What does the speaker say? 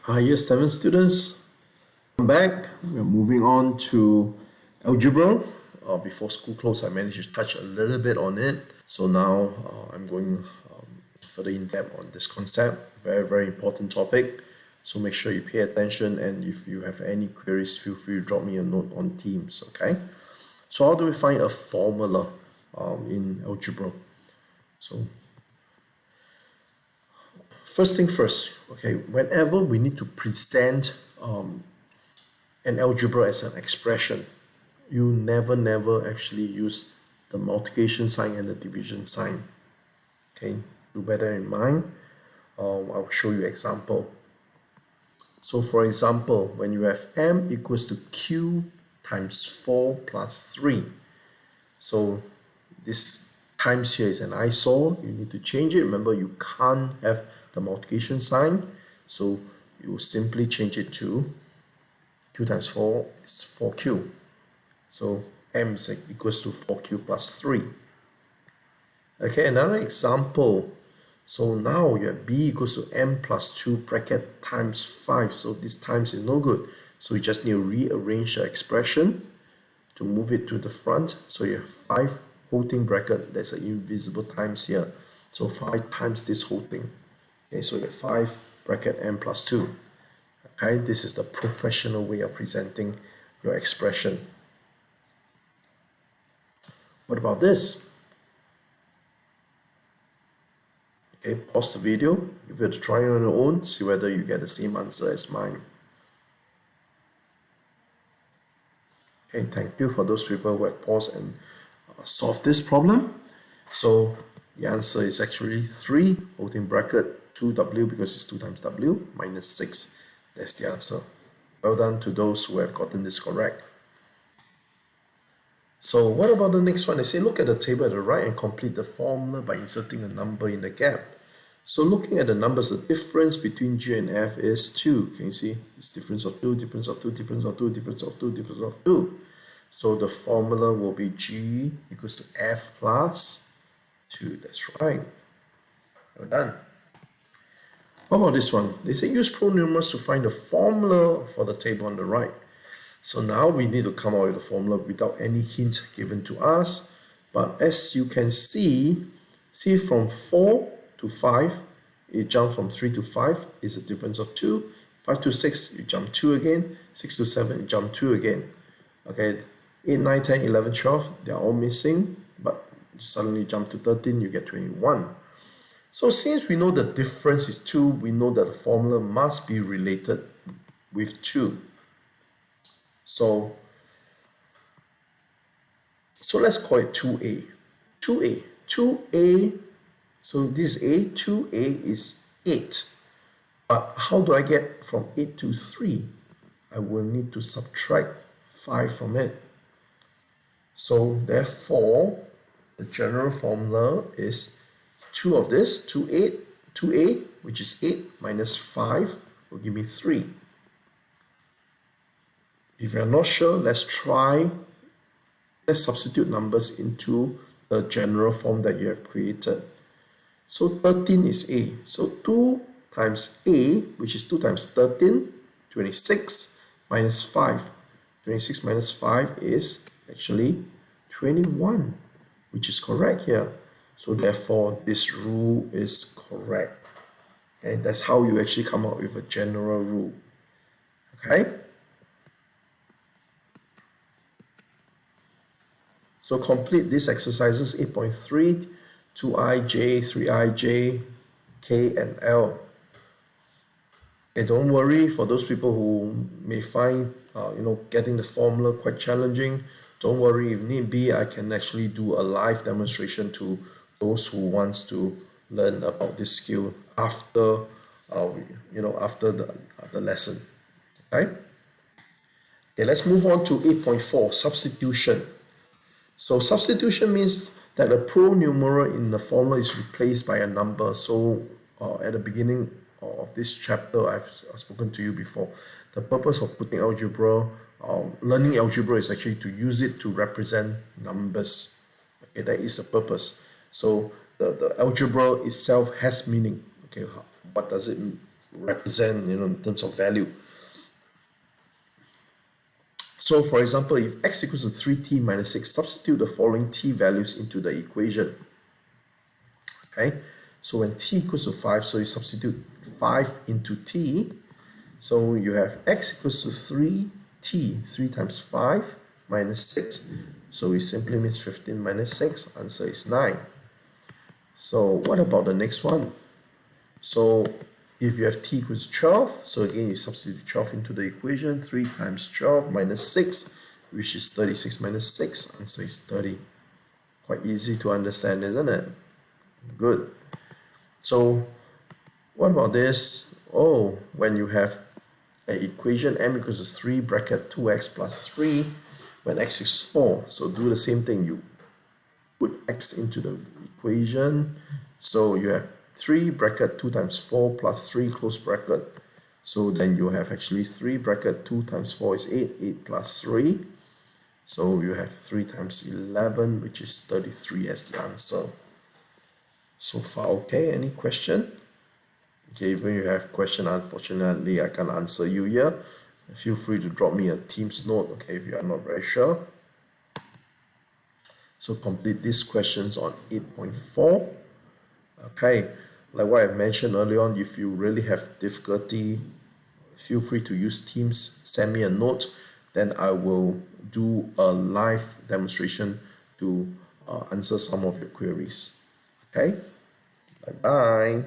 Hi, year 7 students. I'm back. We're moving on to algebra. Before school closed, I managed to touch a little bit on it. So now I'm going further in depth on this concept. Very, very important topic. So make sure you pay attention, and if you have any queries, feel free to drop me a note on Teams, okay? So how do we find a formula in algebra? So first thing first, okay, whenever we need to present an algebra as an expression, you never actually use the multiplication sign and the division sign. Okay, do bear in mind. I'll show you example. So for example, when you have m equals to q times 4 plus 3, so this times here is an isol. You need to change it. Remember, you can't have the multiplication sign, so you simply change it to q times 4 is 4q. So m is equals to 4q plus 3. Okay, another example. So now you have b equals to m plus 2 bracket times 5. So this times is no good. So you just need to rearrange the expression to move it to the front. So you have 5 whole thing bracket. There's an invisible times here. So 5 times this whole thing. Okay, so you have 5 bracket m plus 2. Okay, this is the professional way of presenting your expression. What about this? Okay, pause the video, give it a try on your own, see whether you get the same answer as mine. Okay, thank you for those people who have paused and solved this problem. So the answer is actually 3, within bracket 2w, because it's 2 times w, minus 6. That's the answer. Well done to those who have gotten this correct. So what about the next one? They say look at the table at the right and complete the formula by inserting a number in the gap. So looking at the numbers, the difference between G and F is 2. Can you see? It's difference of 2, difference of 2, difference of 2, difference of 2, difference of 2. So the formula will be G equals to F plus 2. That's right. Well done. What about this one? They say use pronumerals to find the formula for the table on the right. So now we need to come out with a formula without any hint given to us. But as you can see from 4 to 5, it jumps from 3 to 5 is a difference of 2. 5 to 6, you jump 2 again. 6 to 7, you jump 2 again. Okay, 8, 9, 10, 11, 12, they're all missing. But suddenly jump to 13, you get 21. So since we know the difference is 2, we know that the formula must be related with 2. So let's call it 2a. 2a, so this is a, 2a is 8. But how do I get from 8 to 3? I will need to subtract 5 from it. So therefore, the general formula is 2 of this, 2a, which is 8 minus 5 will give me 3. If you're not sure, let's substitute numbers into the general form that you have created. So 13 is a. So 2 times a, which is 2 times 13, 26 minus 5. 26 minus 5 is actually 21, which is correct here. So therefore, this rule is correct. Okay, that's how you actually come up with a general rule. Okay? So complete these exercises 8.3, 2ij, 3ij, k, and l. Okay, don't worry for those people who may find getting the formula quite challenging. Don't worry, if need be, I can actually do a live demonstration to those who wants to learn about this skill after after the lesson. Okay? Okay, let's move on to 8.4, substitution. So substitution means that a pronumeral in the formula is replaced by a number. So at the beginning of this chapter, I've spoken to you before. The purpose of putting algebra, learning algebra is actually to use it to represent numbers. Okay, that is the purpose. So the algebra itself has meaning. Okay, what does it represent, in terms of value. So for example, if x equals to 3t minus 6, substitute the following t values into the equation. Okay, so when t equals to 5, so you substitute 5 into t. So you have x equals to 3t, 3 times 5 minus 6. So it simply means 15 minus 6, answer is 9. So what about the next one? So if you have t equals 12, so again you substitute 12 into the equation, 3 times 12 minus 6, which is 36 minus 6, answer is 30. Quite easy to understand, isn't it? Good. So what about this? Oh, when you have an equation m equals to 3 bracket 2x plus 3 when x is 4. So do the same thing. You put x into the equation. So you have 3 bracket 2 times 4 plus 3 close bracket. So then you have actually 3 bracket 2 times 4 is 8, 8 plus 3. So you have 3 times 11, which is 33 as the answer. So far, okay? Any question? Okay, if you have question, unfortunately, I can't answer you here. Feel free to drop me a Teams note, okay, if you are not very sure. So complete these questions on 8.4. Okay, like what I mentioned earlier on, if you really have difficulty, feel free to use Teams, send me a note, then I will do a live demonstration to answer some of your queries. Okay, bye-bye.